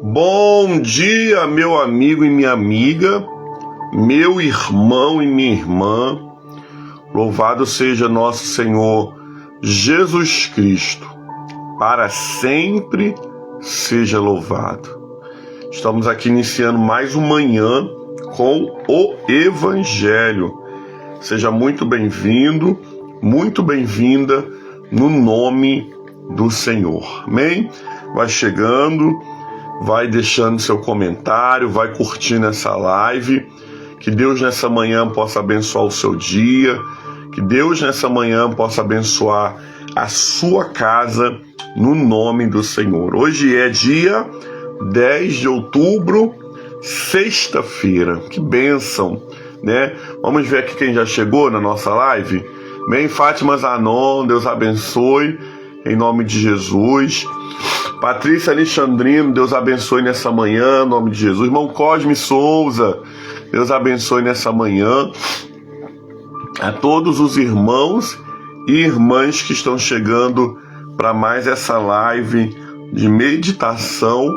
Bom dia, meu amigo e minha amiga, meu irmão e minha irmã. Louvado seja nosso Senhor Jesus Cristo, para sempre seja louvado. Estamos aqui iniciando mais uma manhã com o Evangelho. Seja muito bem-vindo, muito bem-vinda no nome do Senhor. Amém? Vai chegando, vai deixando seu comentário, vai curtindo essa live. Que Deus nessa manhã possa abençoar o seu dia, que Deus nessa manhã possa abençoar a sua casa no nome do Senhor. Hoje é dia 10 de outubro, sexta-feira. Que bênção, né? Vamos ver aqui quem já chegou na nossa live. Bem, Fátima Zanon, Deus abençoe, em nome de Jesus. Patrícia Alexandrino, Deus abençoe nessa manhã, em nome de Jesus. Irmão Cosme Souza, Deus abençoe nessa manhã. A todos os irmãos e irmãs que estão chegando para mais essa live de meditação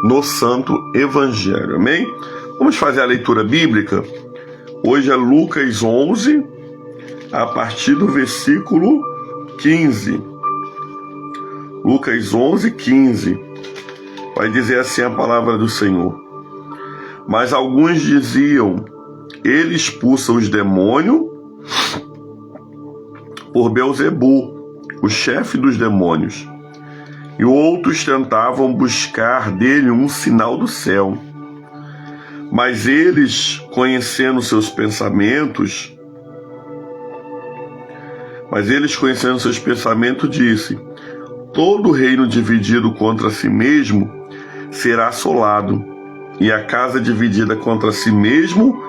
no Santo Evangelho, amém? Vamos fazer a leitura bíblica. Hoje é Lucas 11, a partir do versículo 15. Lucas 11, 15. Vai dizer assim a palavra do Senhor. Mas alguns diziam, ele expulsa os demônios por Belzebu, o chefe dos demônios. E outros tentavam buscar dele um sinal do céu. Mas eles, conhecendo seus pensamentos, disse: todo reino dividido contra si mesmo será assolado, e a casa dividida contra si mesmo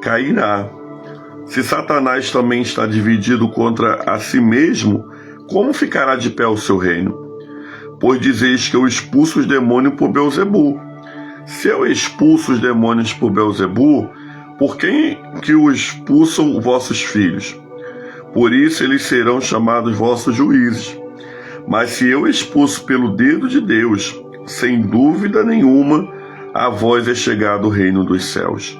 cairá. Se Satanás também está dividido contra a si mesmo, como ficará de pé o seu reino? Pois dizeis que eu expulso os demônios por Belzebu. Se eu expulso os demônios por Belzebu, por quem que o expulsam vossos filhos? Por isso eles serão chamados vossos juízes. Mas se eu expulso pelo dedo de Deus, sem dúvida nenhuma, a vós é chegado o reino dos céus.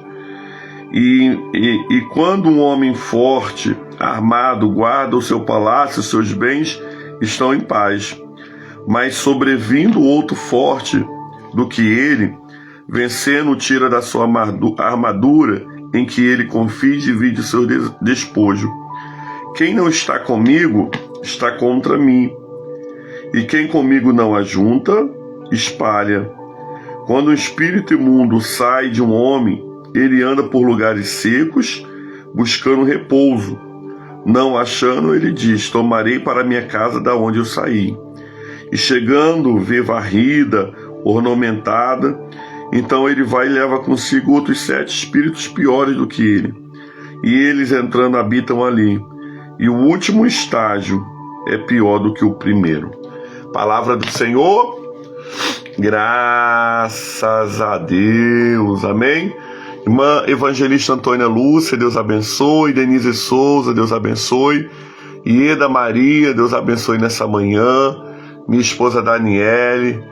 E quando um homem forte, armado, guarda o seu palácio, seus bens estão em paz. Mas sobrevindo outro forte do que ele, vencendo, tira da sua armadura em que ele confia e divide o seu despojo. Quem não está comigo, está contra mim. E quem comigo não ajunta, espalha. Quando o espírito imundo sai de um homem, ele anda por lugares secos, buscando repouso. Não achando, ele diz: tomarei para minha casa da onde eu saí. E chegando, vê varrida, ornamentada, então ele vai e leva consigo outros 7 espíritos piores do que ele. E eles entrando habitam ali. E o último estágio é pior do que o primeiro. Palavra do Senhor, graças a Deus, amém? Irmã Evangelista Antônia Lúcia, Deus abençoe. Denise Souza, Deus abençoe. Ieda Maria, Deus abençoe nessa manhã. Minha esposa Daniele,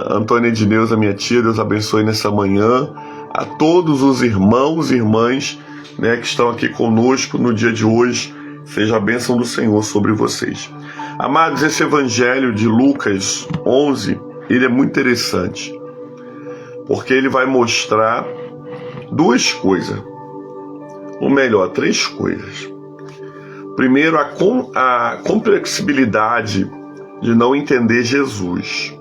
Antônia Edneuza, minha tia, Deus abençoe nessa manhã. A todos os irmãos e irmãs, né, que estão aqui conosco no dia de hoje, seja a bênção do Senhor sobre vocês. Amados, esse evangelho de Lucas 11, ele é muito interessante, porque ele vai mostrar 2 coisas, ou melhor, 3 coisas. Primeiro, a complexibilidade de não entender Jesus,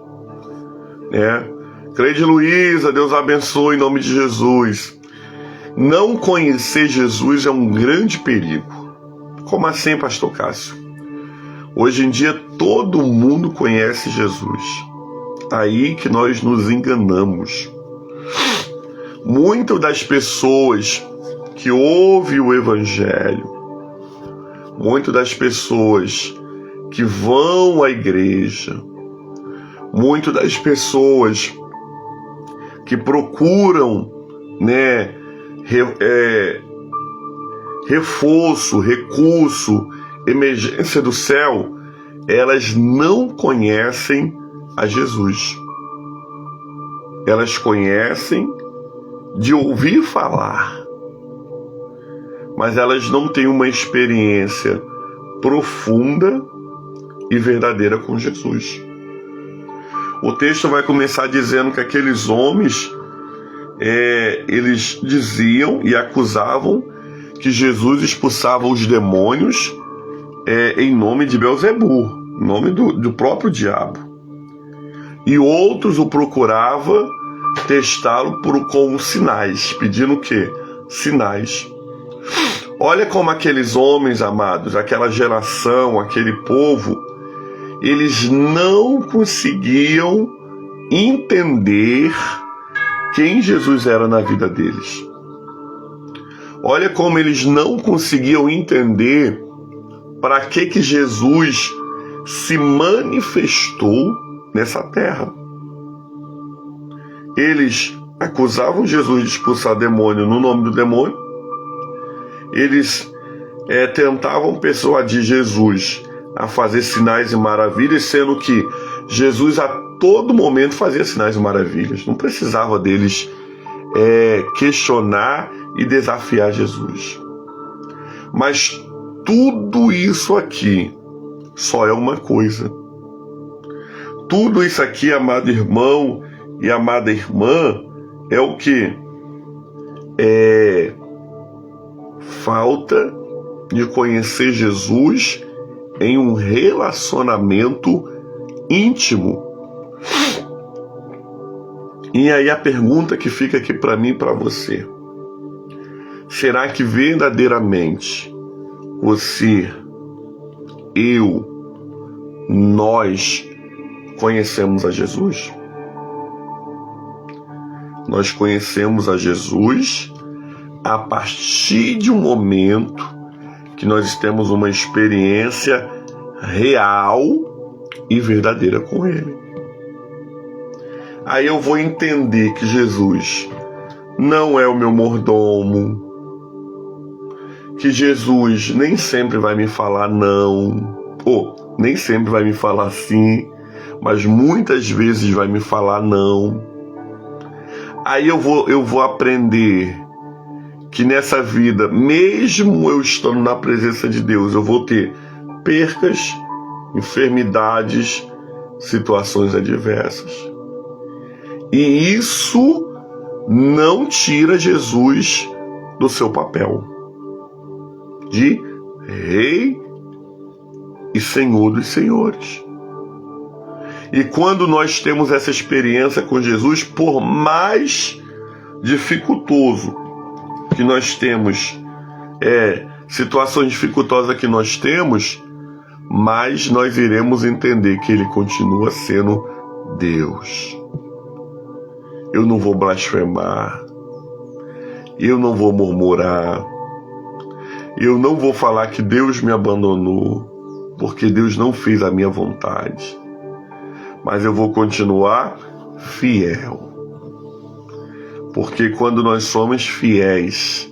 né? Cleide Luísa, Deus abençoe em nome de Jesus. Não conhecer Jesus é um grande perigo. Como assim, pastor Cássio? Hoje em dia todo mundo conhece Jesus. Aí que nós nos enganamos. Muitas das pessoas que ouvem o Evangelho, muitas das pessoas que vão à igreja, muitas das pessoas que procuram, né, reforço, recurso, emergência do céu, elas não conhecem a Jesus. elas conhecem de ouvir falar, mas elas não têm uma experiência profunda e verdadeira com Jesus. O texto vai começar dizendo que aqueles homens, eles diziam e acusavam que Jesus expulsava os demônios em nome de Belzebu, em nome do próprio diabo. E outros o procuravam testá-lo com sinais, pedindo o quê? Sinais. Olha como aqueles homens, amados, aquela geração, aquele povo, eles não conseguiam entender quem Jesus era na vida deles. Olha como eles não conseguiam entender para que Jesus se manifestou nessa terra. Eles acusavam Jesus de expulsar demônio no nome do demônio. Eles tentavam persuadir Jesus a fazer sinais e maravilhas, sendo que Jesus a todo momento fazia sinais e maravilhas. Não precisava deles questionar e desafiar Jesus. Mas tudo isso aqui só é uma coisa. Tudo isso aqui, amado irmão e amada irmã, é o que? É falta de conhecer Jesus em um relacionamento íntimo. E aí a pergunta que fica aqui para mim e para você: será que verdadeiramente você, nós conhecemos a Jesus? Nós conhecemos a Jesus a partir de um momento que nós temos uma experiência real e verdadeira com Ele. Aí eu vou entender que Jesus não é o meu mordomo, que Jesus nem sempre vai me falar não, ou nem sempre vai me falar sim, mas muitas vezes vai me falar não. Aí eu vou aprender que nessa vida, mesmo eu estando na presença de Deus, eu vou ter percas, enfermidades, situações adversas. E isso não tira Jesus do seu papel de Rei e Senhor dos Senhores. E quando nós temos essa experiência com Jesus, por mais dificultoso que nós temos, situações dificultosas que nós temos, mais nós iremos entender que Ele continua sendo Deus. Eu não vou blasfemar, eu não vou murmurar, eu não vou falar que Deus me abandonou, porque Deus não fez a minha vontade. Mas eu vou continuar fiel. Porque quando nós somos fiéis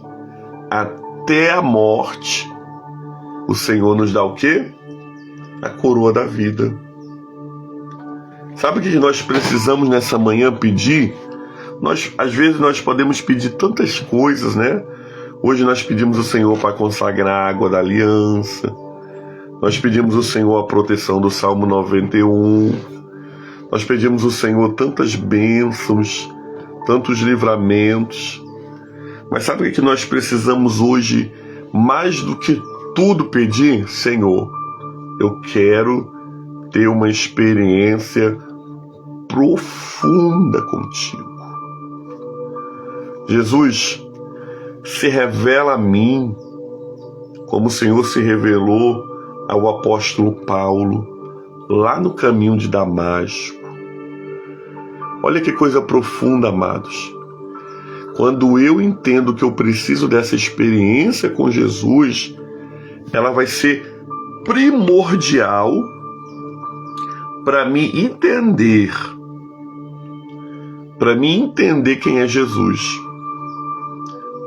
até a morte, o Senhor nos dá o quê? A coroa da vida. Sabe o que nós precisamos nessa manhã pedir? Às vezes nós podemos pedir tantas coisas, né? Hoje nós pedimos ao Senhor para consagrar a água da aliança. Nós pedimos ao Senhor a proteção do Salmo 91. Nós pedimos ao Senhor tantas bênçãos, tantos livramentos. Mas sabe o que nós precisamos hoje, mais do que tudo, pedir? Senhor, eu quero ter uma experiência profunda contigo. Jesus, se revela a mim, como o Senhor se revelou ao apóstolo Paulo, lá no caminho de Damasco. Olha que coisa profunda, amados. Quando eu entendo que eu preciso dessa experiência com Jesus, ela vai ser primordial para me entender quem é Jesus.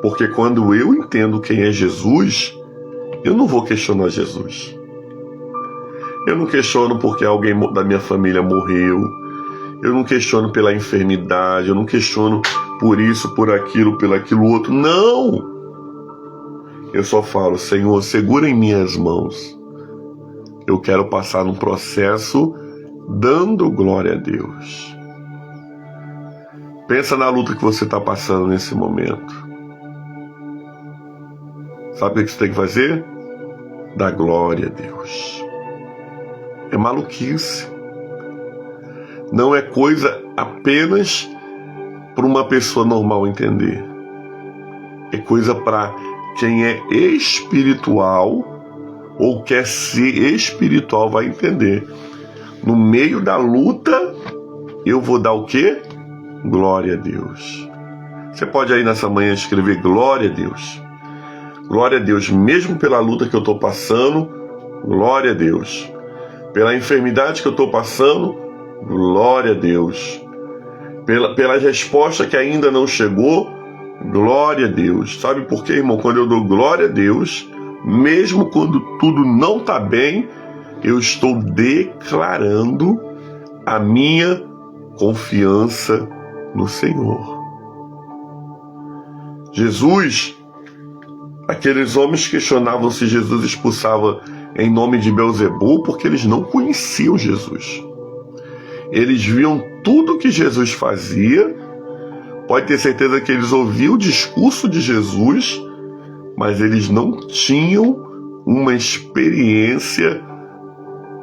Porque quando eu entendo quem é Jesus, eu não vou questionar Jesus. Eu não questiono porque alguém da minha família morreu. eu não questiono pela enfermidade, eu não questiono por isso, por aquilo, pelo aquilo outro. Não! Eu só falo, Senhor, segura em minhas mãos. Eu quero passar num processo dando glória a Deus. Pensa na luta que você está passando nesse momento. Sabe o que você tem que fazer? Dar glória a Deus. É maluquice. Não é coisa apenas para uma pessoa normal entender. É coisa para quem é espiritual ou quer ser espiritual vai entender. No meio da luta, eu vou dar o quê? Glória a Deus. Você pode aí nessa manhã escrever glória a Deus. Glória a Deus, mesmo pela luta que eu estou passando, glória a Deus. Pela enfermidade que eu estou passando, glória a Deus. Pela resposta que ainda não chegou, glória a Deus. Sabe por quê, irmão? Quando eu dou glória a Deus, mesmo quando tudo não está bem, eu estou declarando a minha confiança no Senhor. Jesus, aqueles homens questionavam se Jesus expulsava em nome de Belzebu porque eles não conheciam Jesus. Eles viam tudo que Jesus fazia, pode ter certeza que eles ouviam o discurso de Jesus, mas eles não tinham uma experiência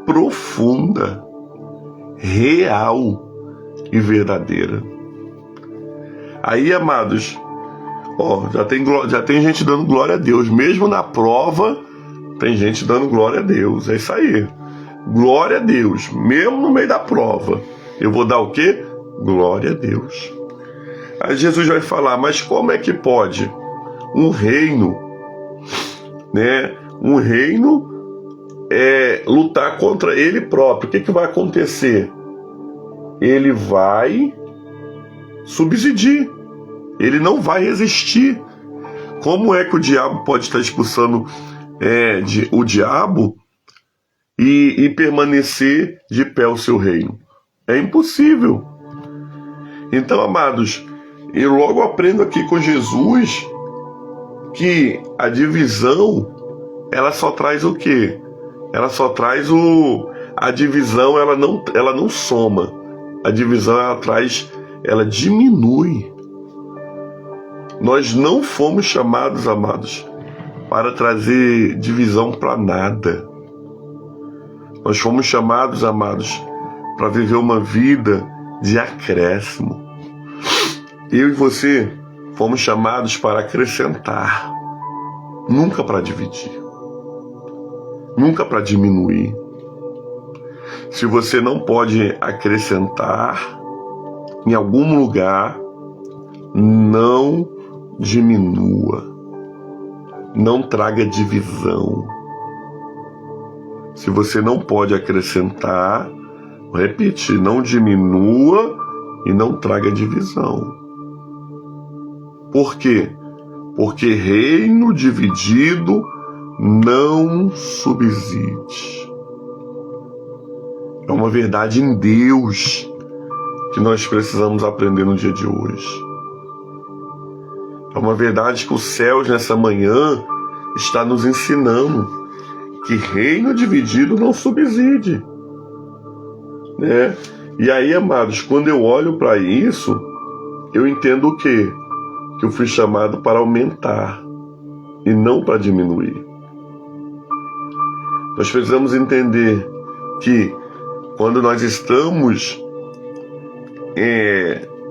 profunda, real e verdadeira. Aí, amados, já tem gente dando glória a Deus. Mesmo na prova, tem gente dando glória a Deus. É isso aí. Glória a Deus. Mesmo no meio da prova. Eu vou dar o quê? Glória a Deus. Aí Jesus vai falar, mas como é que pode um reino, né? Um reino lutar contra ele próprio? O que vai acontecer? Ele vai subsidir. Ele não vai resistir. Como é que o diabo pode estar expulsando o diabo e permanecer de pé o seu reino? É impossível. Então, amados, eu logo aprendo aqui com Jesus que a divisão, ela só traz o quê? Ela só traz a divisão, ela não soma. A divisão, ela diminui. Nós não fomos chamados, amados, para trazer divisão para nada. Nós fomos chamados, amados, para viver uma vida de acréscimo. Eu e você fomos chamados para acrescentar, nunca para dividir, nunca para diminuir. Se você não pode acrescentar em algum lugar, não diminua, não traga divisão. Se você não pode acrescentar, vou repetir, não diminua e não traga divisão. Por quê? Porque reino dividido não subsiste. É uma verdade em Deus que nós precisamos aprender no dia de hoje. É uma verdade que os céus nessa manhã está nos ensinando que reino dividido não subsiste, né? E aí, amados, quando eu olho para isso, eu entendo o quê? Que eu fui chamado para aumentar e não para diminuir. Nós precisamos entender que quando nós estamos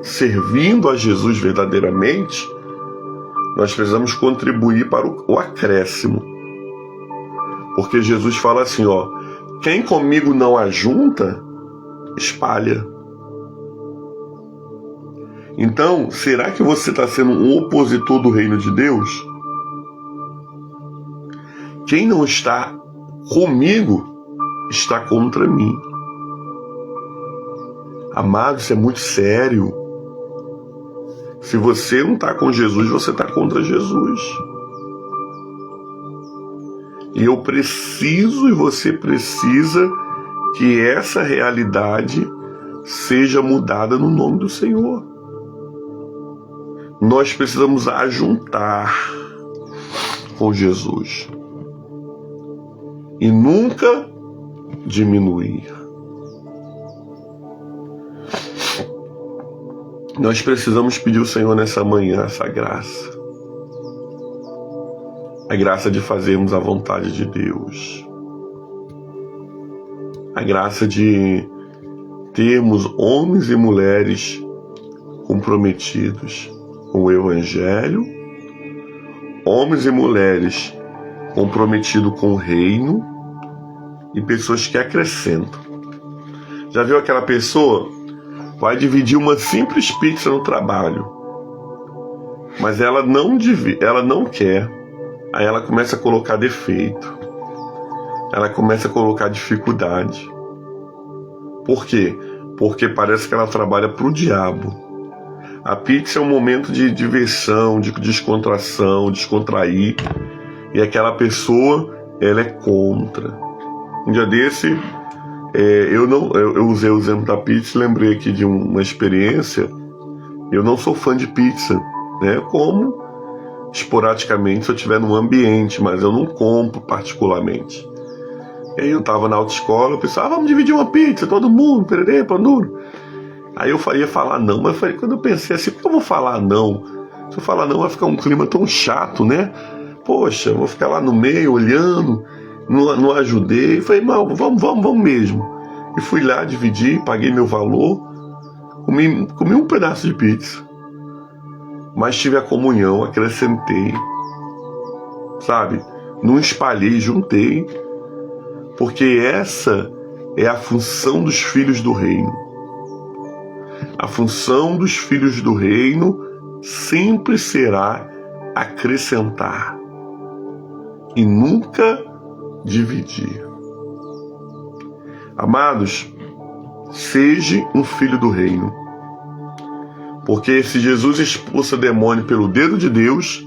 servindo a Jesus verdadeiramente, nós precisamos contribuir para o acréscimo. Porque Jesus fala assim, quem comigo não ajunta, espalha. Então, será que você está sendo um opositor do reino de Deus? Quem não está comigo, está contra mim. Amado, isso é muito sério. Se você não está com Jesus, você está contra Jesus. E eu preciso, e você precisa, que essa realidade seja mudada no nome do Senhor. Nós precisamos ajuntar com Jesus e nunca diminuir. Nós precisamos pedir ao Senhor nessa manhã essa graça. A graça de fazermos a vontade de Deus. A graça de termos homens e mulheres comprometidos com o Evangelho, homens e mulheres comprometidos com o reino e pessoas que acrescentam. Já viu aquela pessoa? Vai dividir uma simples pizza no trabalho, mas ela não quer. Aí ela começa a colocar defeito, ela começa a colocar dificuldade. Por quê? Porque parece que ela trabalha para o diabo. A pizza é um momento de diversão, de descontração, descontrair, e aquela pessoa, ela é contra. Um dia desse, eu usei o exemplo da pizza e lembrei aqui de uma experiência. Eu não sou fã de pizza, né? Como esporadicamente se eu estiver num ambiente, mas eu não compro particularmente. E aí eu estava na autoescola, eu pensava, vamos dividir uma pizza, todo mundo, pererê, panduro. Aí eu ia falar não, mas quando eu pensei assim, por que eu vou falar não? Se eu falar não, vai ficar um clima tão chato, né? Poxa, eu vou ficar lá no meio, olhando, não ajudei. Falei, não, vamos mesmo. E fui lá, dividi, paguei meu valor, comi um pedaço de pizza. Mas tive a comunhão, acrescentei, sabe? Não espalhei, juntei. Porque essa é a função dos filhos do reino. A função dos filhos do reino sempre será acrescentar e nunca dividir. Amados, seja um filho do reino. Porque se Jesus expulsa demônio pelo dedo de Deus,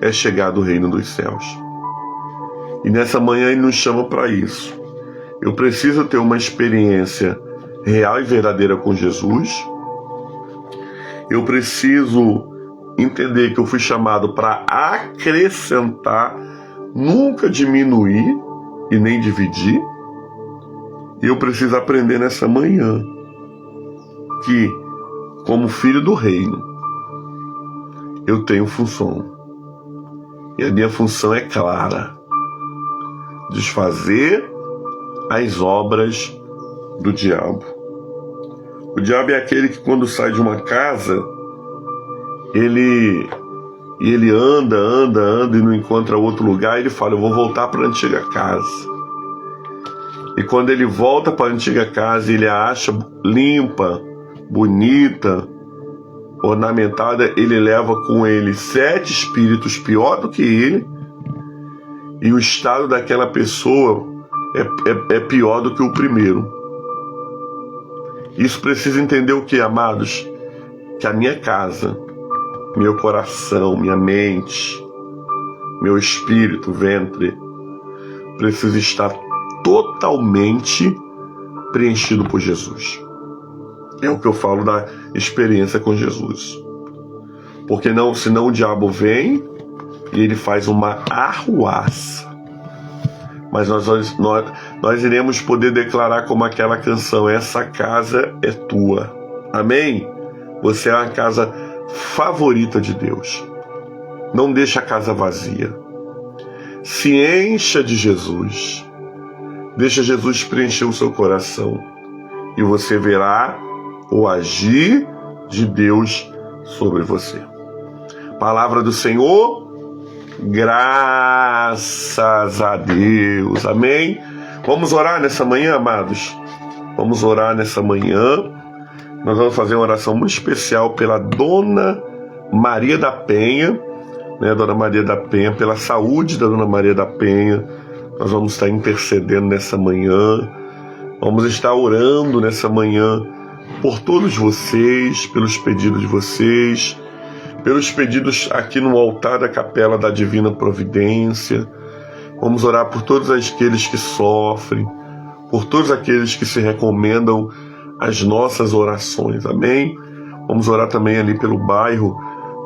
é chegado o reino dos céus. E nessa manhã ele nos chama para isso. Eu preciso ter uma experiência real e verdadeira com Jesus. Eu preciso entender que eu fui chamado para acrescentar, nunca diminuir e nem dividir. E eu preciso aprender nessa manhã que, como filho do reino, eu tenho função. E a minha função é clara: desfazer as obras do diabo. O diabo é aquele que, quando sai de uma casa, ele anda e não encontra outro lugar, ele fala, eu vou voltar para a antiga casa. E quando ele volta para a antiga casa, ele a acha limpa, bonita, ornamentada, ele leva com ele 7 espíritos pior do que ele, e o estado daquela pessoa é pior do que o primeiro. Isso precisa entender o que, amados? Que a minha casa, meu coração, minha mente, meu espírito, ventre, precisa estar totalmente preenchido por Jesus. É o que eu falo da experiência com Jesus. Porque senão o diabo vem e ele faz uma arruaça. Mas nós iremos poder declarar como aquela canção, essa casa é tua. Amém? Você é a casa favorita de Deus. Não deixe a casa vazia. Se encha de Jesus. Deixa Jesus preencher o seu coração. E você verá o agir de Deus sobre você. Palavra do Senhor. Graças a Deus, amém? Vamos orar nessa manhã, amados? Vamos orar nessa manhã. Nós vamos fazer uma oração muito especial pela Dona Maria da Penha, né? Dona Maria da Penha, pela saúde da Dona Maria da Penha. Nós vamos estar intercedendo nessa manhã. Vamos estar orando nessa manhã por todos vocês, pelos pedidos de vocês, pelos pedidos aqui no altar da Capela da Divina Providência. Vamos orar por todos aqueles que sofrem, por todos aqueles que se recomendam as nossas orações, amém? Vamos orar também ali pelo bairro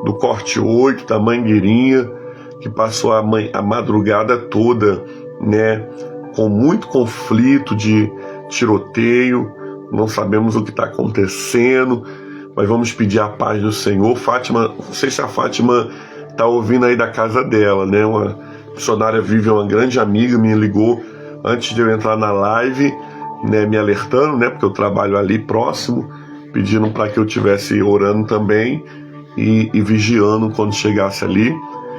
do Corte 8, da Mangueirinha, que passou a madrugada toda, né, com muito conflito de tiroteio. Não sabemos o que está acontecendo, mas vamos pedir a paz do Senhor. Fátima, não sei se a Fátima está ouvindo aí da casa dela, né? Uma missionária Vivian, uma grande amiga, me ligou antes de eu entrar na live, né, me alertando, né, porque eu trabalho ali próximo, pedindo para que eu estivesse orando também e vigiando quando chegasse ali.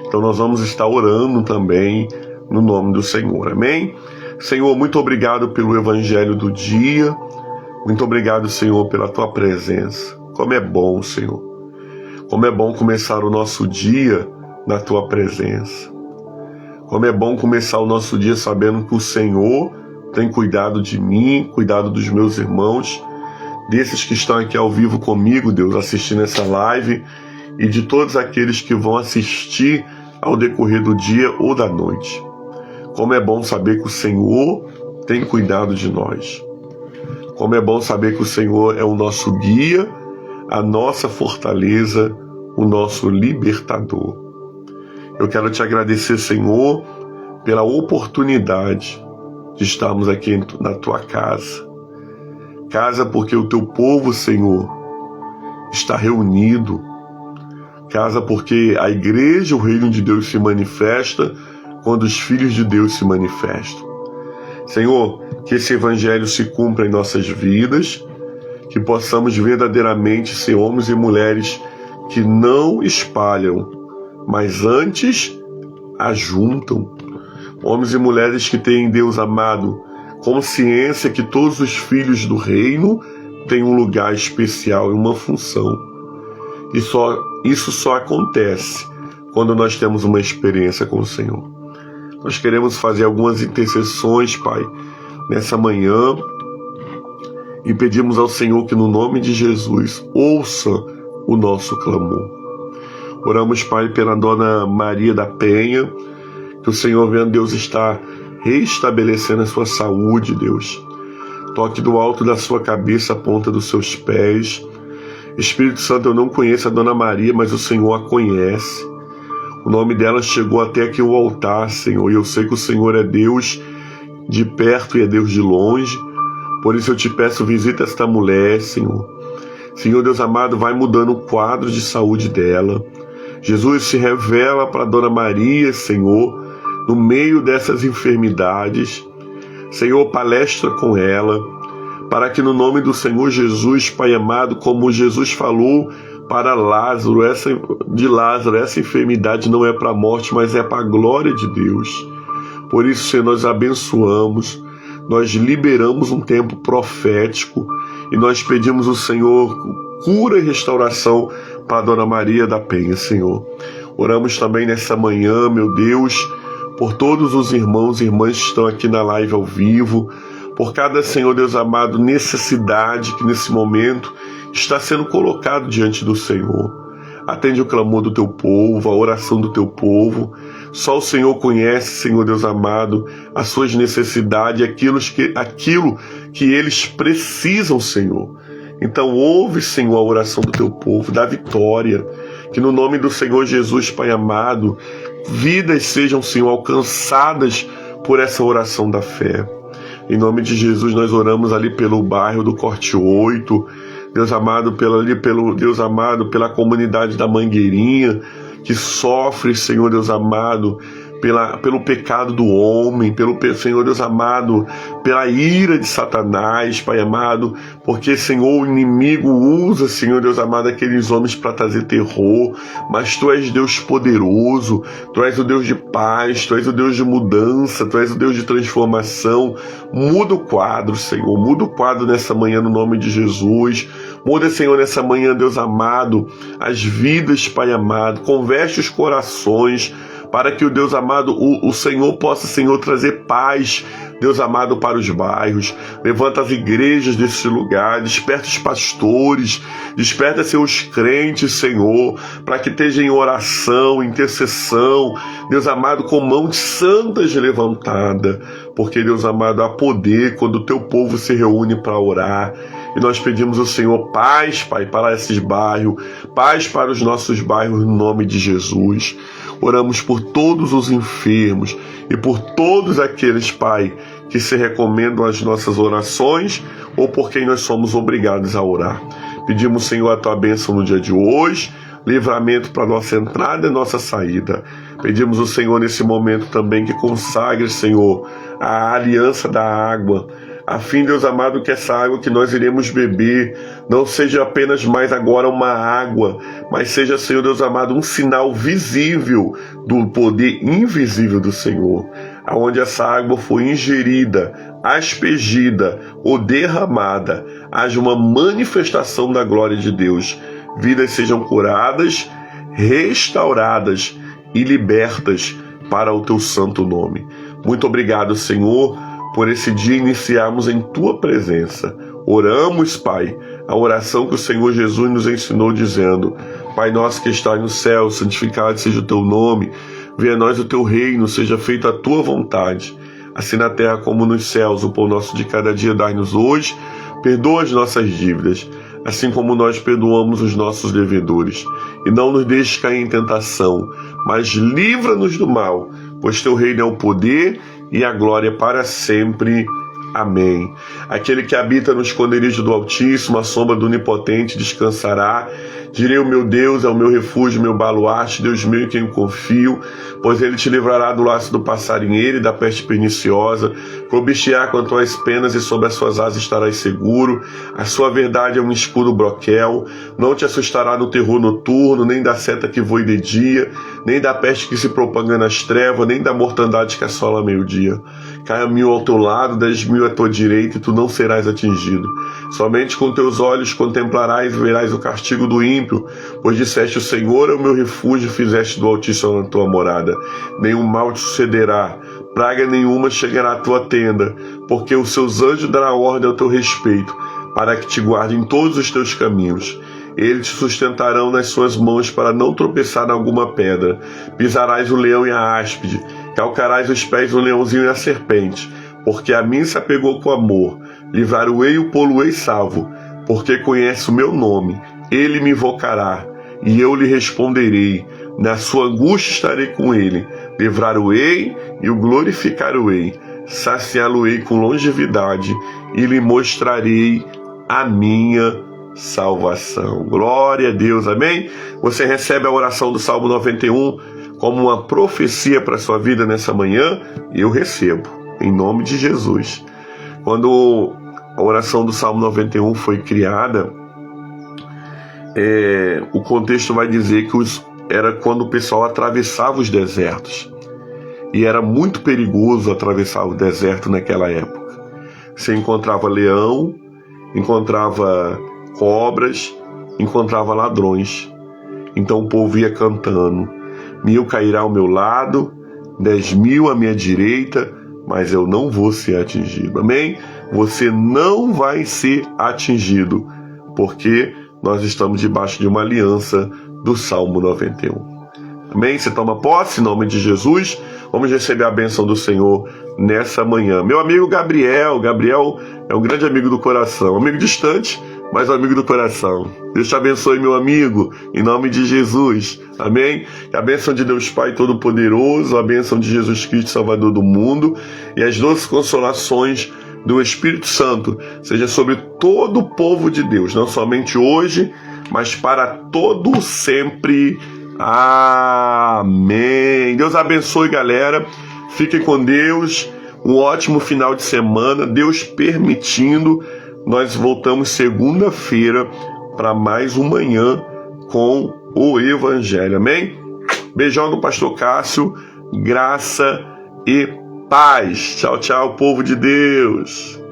Então nós vamos estar orando também no nome do Senhor, amém? Senhor, muito obrigado pelo evangelho do dia, muito obrigado, Senhor, pela tua presença. Como é bom, Senhor, como é bom começar o nosso dia na tua presença. Como é bom começar o nosso dia sabendo que o Senhor tem cuidado de mim, cuidado dos meus irmãos, desses que estão aqui ao vivo comigo, Deus, assistindo essa live, e de todos aqueles que vão assistir ao decorrer do dia ou da noite. Como é bom saber que o Senhor tem cuidado de nós. Como é bom saber que o Senhor é o nosso guia, a nossa fortaleza, o nosso libertador. Eu quero te agradecer, Senhor, pela oportunidade de estarmos aqui na tua casa. Casa porque o teu povo, Senhor, está reunido. Casa porque a igreja, o reino de Deus se manifesta quando os filhos de Deus se manifestam. Senhor, que esse evangelho se cumpra em nossas vidas, que possamos verdadeiramente ser homens e mulheres que não espalham, mas antes ajuntam. Homens e mulheres que têm, Deus amado, consciência que todos os filhos do reino têm um lugar especial e uma função. E isso só acontece quando nós temos uma experiência com o Senhor. Nós queremos fazer algumas intercessões, Pai, nessa manhã, e pedimos ao Senhor que no nome de Jesus ouça o nosso clamor. Oramos, Pai, pela Dona Maria da Penha, que o Senhor, vendo Deus, está restabelecendo a sua saúde, Deus. Toque do alto da sua cabeça, a ponta dos seus pés. Espírito Santo, eu não conheço a Dona Maria, mas o Senhor a conhece. O nome dela chegou até aqui o altar, Senhor, e eu sei que o Senhor é Deus de perto e é Deus de longe. Por isso eu te peço, visita esta mulher, Senhor. Senhor Deus amado, vai mudando o quadro de saúde dela. Jesus, se revela para Dona Maria, Senhor, no meio dessas enfermidades. Senhor, palestra com ela, para que no nome do Senhor Jesus, Pai amado, como Jesus falou para Lázaro, essa enfermidade não é para a morte, mas é para a glória de Deus. Por isso, Senhor, nós abençoamos, nós liberamos um tempo profético e nós pedimos ao Senhor cura e restauração para a Dona Maria da Penha, Senhor. Oramos também nessa manhã, meu Deus, por todos os irmãos e irmãs que estão aqui na live ao vivo, por cada, Senhor Deus amado, necessidade que nesse momento está sendo colocado diante do Senhor. Atende o clamor do teu povo, a oração do teu povo. Só o Senhor conhece, Senhor Deus amado, as suas necessidades, aquilo que eles precisam, Senhor. Então ouve, Senhor, a oração do teu povo, dá vitória. Que no nome do Senhor Jesus, Pai amado, vidas sejam, Senhor, alcançadas por essa oração da fé. Em nome de Jesus, nós oramos ali pelo bairro do Corte 8, Deus amado, Deus amado, pela comunidade da Mangueirinha, que sofre, Senhor Deus amado, pelo pecado do homem, Senhor Deus amado, pela ira de Satanás, Pai amado, porque, Senhor, o inimigo usa, Senhor Deus amado, aqueles homens para trazer terror, mas Tu és Deus poderoso, Tu és o Deus de paz, Tu és o Deus de mudança, Tu és o Deus de transformação. Muda o quadro, Senhor, muda o quadro nessa manhã no nome de Jesus. Muda, Senhor, nessa manhã, Deus amado, as vidas, Pai amado, converte os corações, para que o Deus amado, o Senhor possa, Senhor, trazer paz Deus amado, para os bairros. Levanta as igrejas desse lugar, desperta os pastores, desperta, Senhor, os crentes, Senhor, para que estejam em oração, intercessão, Deus amado, com mãos santas levantadas, porque, Deus amado, há poder quando o teu povo se reúne para orar. E nós pedimos ao Senhor paz, Pai, para esses bairros, paz para os nossos bairros, no nome de Jesus. Oramos por todos os enfermos e por todos aqueles, Pai, que se recomendam às nossas orações ou por quem nós somos obrigados a orar. Pedimos, Senhor, a tua bênção no dia de hoje, livramento para a nossa entrada e nossa saída. Pedimos ao Senhor nesse momento também que consagre, Senhor, a aliança da água, a fim, Deus amado, que essa água que nós iremos beber não seja apenas mais agora uma água, mas seja, Senhor Deus amado, um sinal visível do poder invisível do Senhor, aonde essa água foi ingerida, aspergida ou derramada, haja uma manifestação da glória de Deus, vidas sejam curadas, restauradas e libertas para o teu santo nome. Muito obrigado, Senhor, por esse dia iniciarmos em tua presença. Oramos, Pai, a oração que o Senhor Jesus nos ensinou, dizendo: Pai nosso que estás no céu, santificado seja o teu nome, venha a nós o teu reino, seja feita a tua vontade, assim na terra como nos céus. O pão nosso de cada dia dai-nos hoje, perdoa as nossas dívidas, assim como nós perdoamos os nossos devedores, e não nos deixes cair em tentação, mas livra-nos do mal, pois teu reino é o poder e a glória para sempre. Amém. Aquele que habita no esconderijo do Altíssimo, a sombra do Onipotente descansará. Direi: o meu Deus é o meu refúgio, meu baluarte, Deus meu em quem confio, pois ele te livrará do laço do passarinheiro e da peste perniciosa, cobistear quanto às penas e sob as suas asas estarás seguro. A sua verdade é um escudo broquel, não te assustará do terror noturno, nem da seta que voe de dia, nem da peste que se propaga nas trevas, nem da mortandade que assola ao meio-dia. Caia 1000 ao teu lado, 10.000 à tua direita, e tu não serás atingido. Somente com teus olhos contemplarás e verás o castigo do ímpio, pois disseste: o Senhor é o meu refúgio, fizeste do Altíssimo a tua morada. Nenhum mal te sucederá, praga nenhuma chegará à tua tenda, porque os seus anjos darão ordem ao teu respeito, para que te guardem em todos os teus caminhos. Eles te sustentarão nas suas mãos para não tropeçar em alguma pedra. Pisarás o leão e a áspide, calcarás os pés do leãozinho e a serpente. Porque a mim se apegou com amor, livrar-o-ei e o pô-lo-ei salvo, porque conhece o meu nome. Ele me invocará, e eu lhe responderei. Na sua angústia estarei com ele, livrar-o-ei e o glorificar-o-ei, saciá-lo-ei com longevidade, e lhe mostrarei a minha salvação. Glória a Deus, amém? Você recebe a oração do Salmo 91 como uma profecia para a sua vida nessa manhã? Eu recebo, em nome de Jesus. Quando a oração do Salmo 91 foi criada, o contexto vai dizer que era quando o pessoal atravessava os desertos. E era muito perigoso atravessar o deserto naquela época. Você encontrava leão, encontrava cobras, encontrava ladrões. Então o povo ia cantando: 1000 cairá ao meu lado, 10.000 à minha direita, mas eu não vou ser atingido. Amém? Você não vai ser atingido, porque nós estamos debaixo de uma aliança do Salmo 91. Amém? Você toma posse em nome de Jesus. Vamos receber a bênção do Senhor nessa manhã. Meu amigo Gabriel é um grande amigo do coração, amigo distante, mas amigo do coração. Deus te abençoe, meu amigo, em nome de Jesus. Amém? Que a bênção de Deus Pai Todo-Poderoso, a bênção de Jesus Cristo, Salvador do mundo, e as doces consolações do Espírito Santo seja sobre todo o povo de Deus, não somente hoje, mas para todo sempre. Amém. Deus abençoe, galera. Fiquem com Deus. Um ótimo final de semana. Deus permitindo, nós voltamos segunda-feira para mais uma manhã com o Evangelho. Amém? Beijão do Pastor Cássio. Graça e paz. Tchau, tchau, povo de Deus.